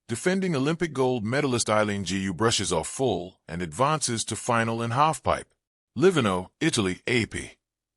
Defending Olympic gold medalist Eileen Gu brushes off fall and advances to final in halfpipe. Livorno, Italy, AP.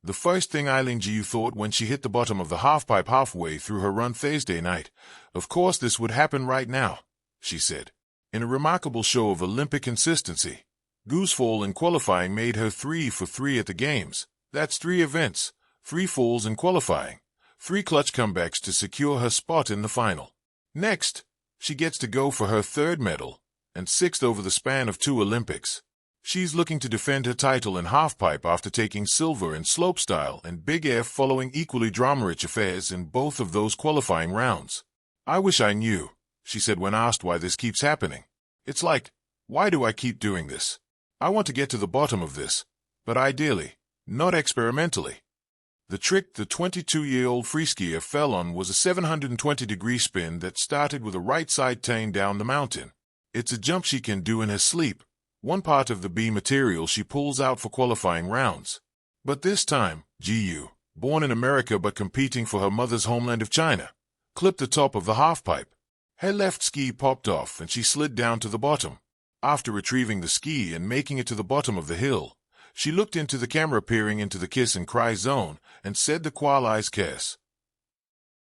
The first thing Eileen Gu thought when she hit the bottom of the halfpipe halfway through her run Thursday night, of course this would happen right now, she said. In a remarkable show of Olympic consistency, Gu's fall in qualifying made her 3 for 3 at the Games. That's 3 events, 3 falls in qualifying, 3 clutch comebacks to secure her spot in the final. Next, she gets to go for her 3rd medal, and 6th over the span of 2 Olympics. She's looking to defend her title in halfpipe after taking silver in slopestyle and big air following equally drama-rich affairs in both of those qualifying rounds. I wish I knew, she said when asked why this keeps happening. It's like, why do I keep doing this? I want to get to the bottom of this, but ideally, not experimentally. The trick the 22-year-old freeskier fell on was a 720-degree spin that started with a right-side turn down the mountain. It's a jump she can do in her sleep, one part of the B material she pulls out for qualifying rounds. But this time, Gu, born in America but competing for her mother's homeland of China, clipped the top of the halfpipe. Her left ski popped off and she slid down to the bottom. After retrieving the ski and making it to the bottom of the hill, she looked into the camera peering into the kiss and cry zone and said the quali's kiss.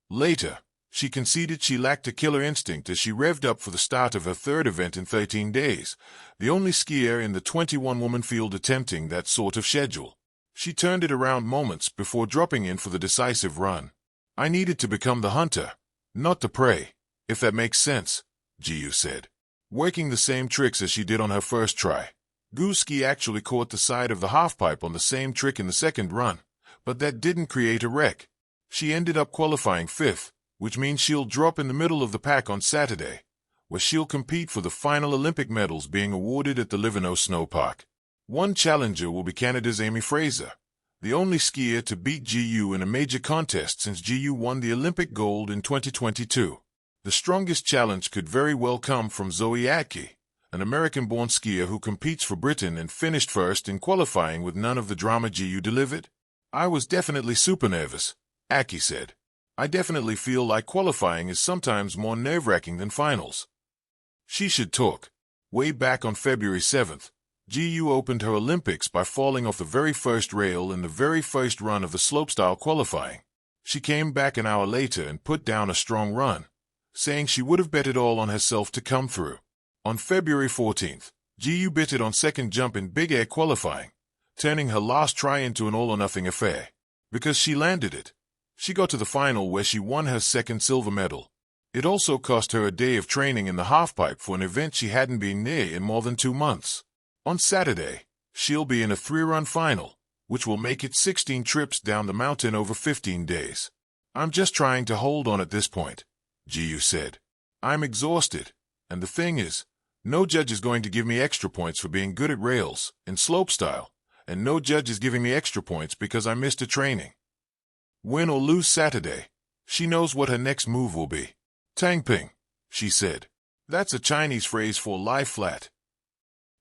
Later, she conceded she lacked a killer instinct as she revved up for the start of her 3rd event in 13 days, the only skier in the 21-woman field attempting that sort of schedule. She turned it around moments before dropping in for the decisive run. I needed to become the hunter, not the prey, if that makes sense, Gu said. Working the same tricks as she did on her first try, Gu's ski actually caught the side of the halfpipe on the same trick in the 2nd run, but that didn't create a wreck. She ended up qualifying 5th, which means she'll drop in the middle of the pack on Saturday, where she'll compete for the final Olympic medals being awarded at the Livorno Snow Park. One challenger will be Canada's Amy Fraser, the only skier to beat Gu in a major contest since Gu won the Olympic gold in 2022. The strongest challenge could very well come from Zoe Atke, an American-born skier who competes for Britain and finished 1st in qualifying with none of the drama Gu delivered. I was definitely super nervous, Atke said. I definitely feel like qualifying is sometimes more nerve-wracking than finals. She should talk. Way back on February 7th, Gu opened her Olympics by falling off the very first rail in the very first run of the slopestyle qualifying. She came back an hour later and put down a strong run, saying she would have bet it all on herself to come through. On February 14th, Gu bit it on 2nd jump in big air qualifying, turning her last try into an all-or-nothing affair. Because she landed it, she got to the final where she won her 2nd silver medal. It also cost her a day of training in the halfpipe for an event she hadn't been near in more than 2 months. On Saturday, she'll be in a 3-run final, which will make it 16 trips down the mountain over 15 days. I'm just trying to hold on at this point, Gu said. I'm exhausted, and the thing is, no judge is going to give me extra points for being good at rails in slopestyle, and no judge is giving me extra points because I missed a training. Win or lose Saturday, she knows what her next move will be. Tangping, she said. That's a Chinese phrase for lie flat.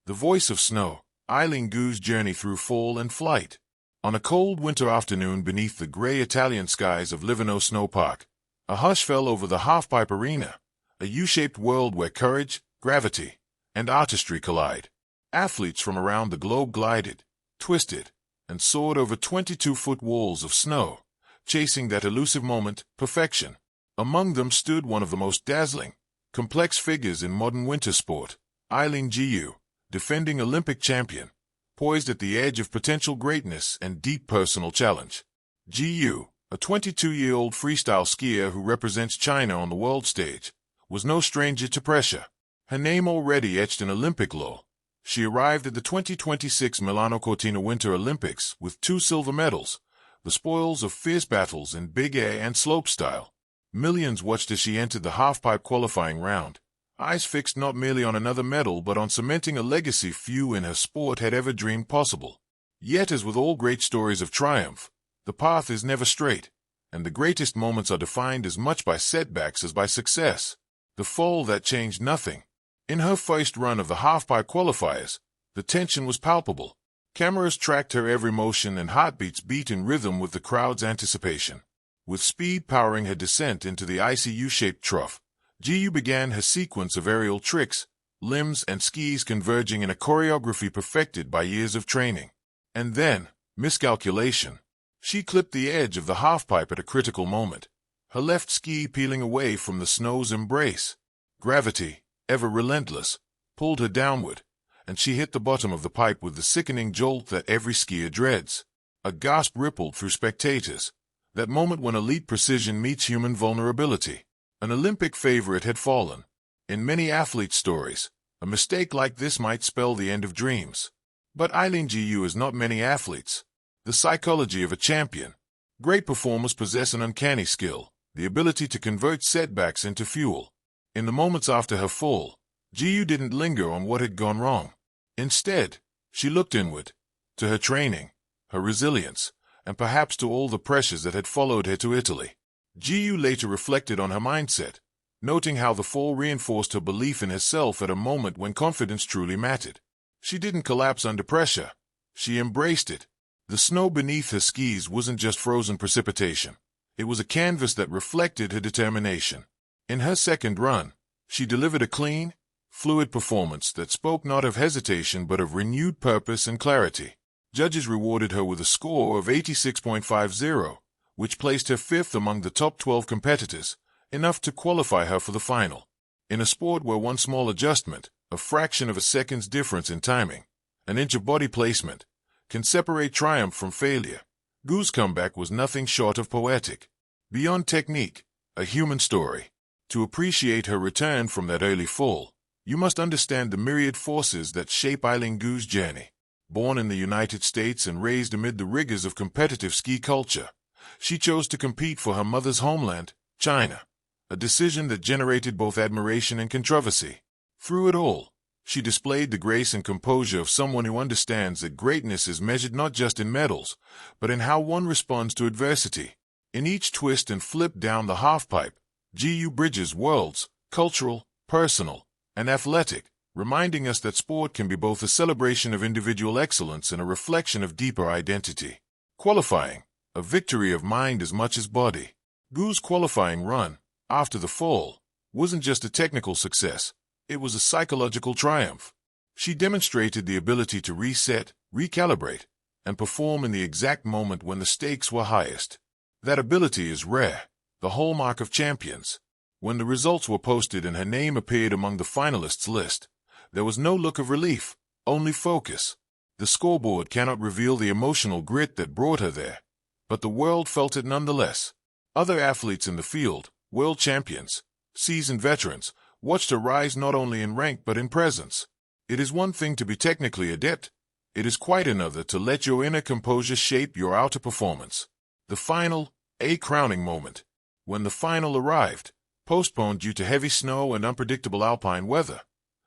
The voice of snow, Eileen Gu's journey through fall and flight. On a cold winter afternoon beneath the gray Italian skies of Livorno Snow Park, a hush fell over the halfpipe arena, a U-shaped world where courage, gravity, and artistry collide. Athletes from around the globe glided, twisted, and soared over 22-foot walls of snow, chasing that elusive moment, perfection. Among them stood one of the most dazzling, complex figures in modern winter sport, Eileen Gu, defending Olympic champion, poised at the edge of potential greatness and deep personal challenge. Gu, a 22-year-old freestyle skier who represents China on the world stage, was no stranger to pressure. Her name already etched in Olympic lore. She arrived at the 2026 Milano Cortina Winter Olympics with 2 silver medals, the spoils of fierce battles in big air and slopestyle. Millions watched as she entered the halfpipe qualifying round, eyes fixed not merely on another medal but on cementing a legacy few in her sport had ever dreamed possible. Yet, as with all great stories of triumph, the path is never straight, and the greatest moments are defined as much by setbacks as by success. The fall that changed nothing. In her first run of the halfpipe qualifiers, the tension was palpable. Cameras tracked her every motion and heartbeats beat in rhythm with the crowd's anticipation. With speed powering her descent into the icy U-shaped trough, Gu began her sequence of aerial tricks, limbs and skis converging in a choreography perfected by years of training. And then, miscalculation. She clipped the edge of the halfpipe at a critical moment, her left ski peeling away from the snow's embrace. Gravity, ever relentless, pulled her downward, and she hit the bottom of the pipe with the sickening jolt that every skier dreads. A gasp rippled through spectators, that moment when elite precision meets human vulnerability. An Olympic favorite had fallen. In many athlete stories, a mistake like this might spell the end of dreams. But Eileen Gu is not many athletes. The psychology of a champion. Great performers possess an uncanny skill, the ability to convert setbacks into fuel. In the moments after her fall, Gu didn't linger on what had gone wrong. Instead, she looked inward, to her training, her resilience, and perhaps to all the pressures that had followed her to Italy. Gu later reflected on her mindset, noting how the fall reinforced her belief in herself at a moment when confidence truly mattered. She didn't collapse under pressure. She embraced it. The snow beneath her skis wasn't just frozen precipitation. It was a canvas that reflected her determination. In her second run, she delivered a clean, fluid performance that spoke not of hesitation but of renewed purpose and clarity. Judges rewarded her with a score of 86.50, which placed her fifth among the top 12 competitors, enough to qualify her for the final. In a sport where one small adjustment, a fraction of a second's difference in timing, an inch of body placement, can separate triumph from failure, Gu's comeback was nothing short of poetic. Beyond technique, a human story. To appreciate her return from that early fall, you must understand the myriad forces that shape Eileen Gu's journey. Born in the United States and raised amid the rigors of competitive ski culture, she chose to compete for her mother's homeland, China, a decision that generated both admiration and controversy. Through it all, she displayed the grace and composure of someone who understands that greatness is measured not just in medals, but in how one responds to adversity. In each twist and flip down the halfpipe, Gu bridges worlds, cultural, personal, and athletic, reminding us that sport can be both a celebration of individual excellence and a reflection of deeper identity. Qualifying, a victory of mind as much as body. Gu's qualifying run, after the fall, wasn't just a technical success, it was a psychological triumph. She demonstrated the ability to reset, recalibrate, and perform in the exact moment when the stakes were highest. That ability is rare, the hallmark of champions. When the results were posted and her name appeared among the finalists' list, there was no look of relief, only focus. The scoreboard cannot reveal the emotional grit that brought her there, but the world felt it nonetheless. Other athletes in the field, world champions, seasoned veterans, watched her rise not only in rank but in presence. It is one thing to be technically adept, it is quite another to let your inner composure shape your outer performance. The final, a crowning moment. When the final arrived, postponed due to heavy snow and unpredictable alpine weather,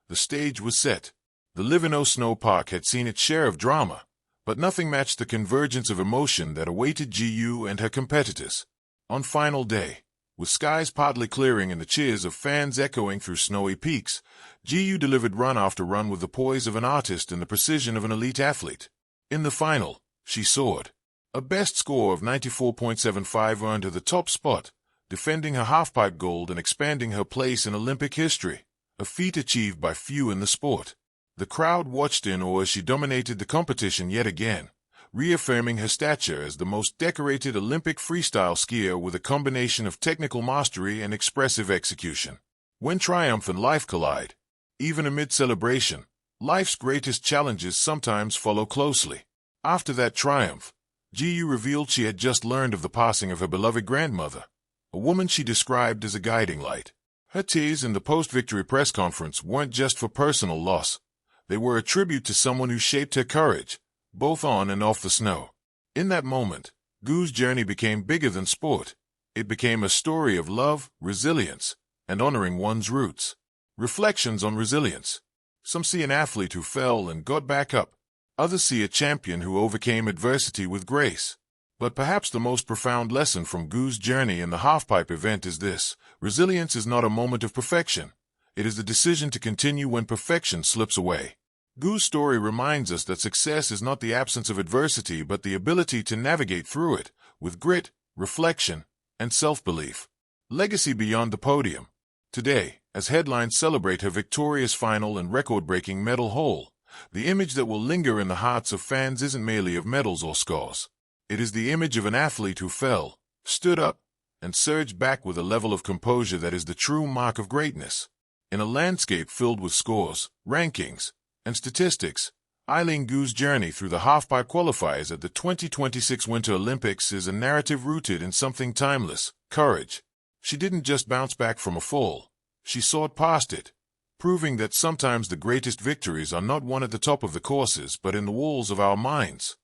the stage was set. The Liveno Snow Park had seen its share of drama, but nothing matched the convergence of emotion that awaited Gu and her competitors. On final day, with skies partly clearing and the cheers of fans echoing through snowy peaks, Gu delivered run after run with the poise of an artist and the precision of an elite athlete. In the final, she soared. A best score of 94.75 earned her the top spot, defending her halfpipe gold and expanding her place in Olympic history, a feat achieved by few in the sport. The crowd watched in awe as she dominated the competition yet again, reaffirming her stature as the most decorated Olympic freestyle skier with a combination of technical mastery and expressive execution. When triumph and life collide, even amid celebration, life's greatest challenges sometimes follow closely. After that triumph, Gu revealed she had just learned of the passing of her beloved grandmother, a woman she described as a guiding light. Her tears in the post-victory press conference weren't just for personal loss. They were a tribute to someone who shaped her courage, both on and off the snow. In that moment, Gu's journey became bigger than sport. It became a story of love, resilience, and honoring one's roots. Reflections on resilience. Some see an athlete who fell and got back up. Others see a champion who overcame adversity with grace. But perhaps the most profound lesson from Gu's journey in the halfpipe event is this: resilience is not a moment of perfection. It is the decision to continue when perfection slips away. Gu's story reminds us that success is not the absence of adversity but the ability to navigate through it, with grit, reflection, and self-belief. Legacy beyond the podium. Today, as headlines celebrate her victorious final and record-breaking medal haul, the image that will linger in the hearts of fans isn't merely of medals or scores. It is the image of an athlete who fell, stood up, and surged back with a level of composure that is the true mark of greatness. In a landscape filled with scores, rankings, and statistics, Eileen Gu's journey through the halfpipe qualifiers at the 2026 Winter Olympics is a narrative rooted in something timeless: courage. She didn't just bounce back from a fall. She soared past it, proving that sometimes the greatest victories are not won at the top of the courses but in the walls of our minds.